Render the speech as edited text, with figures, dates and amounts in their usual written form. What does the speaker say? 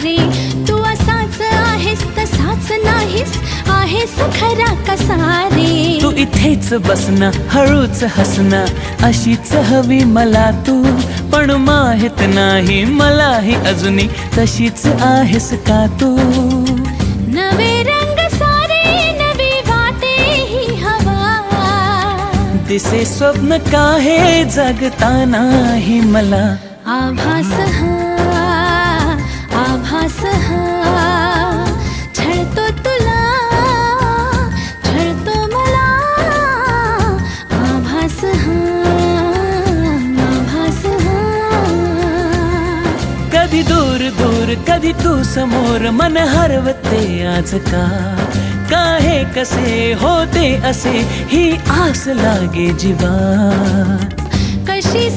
रे. तू असाच आहेस तसाच नाहीस, आहेस खरा कसा रे. तू इथेच बसना, हळूच हसना, अशीच हवी मला तू. पण माहित नाही मलाही अजूनही तशीच आहेस का तू. नवे रंग सारे नवी वाटे ही हवा. दिसे स्वप्न का हे जगतानाही मला. आभास हा, आभास हा, छळतो तुला, छळतो मला. आभास हा, आभास हा. कधी दूर दूर कधी तू समोर, मन हरवते आज का. काहे कसे होते असे ही आस लागे जीवा. कशी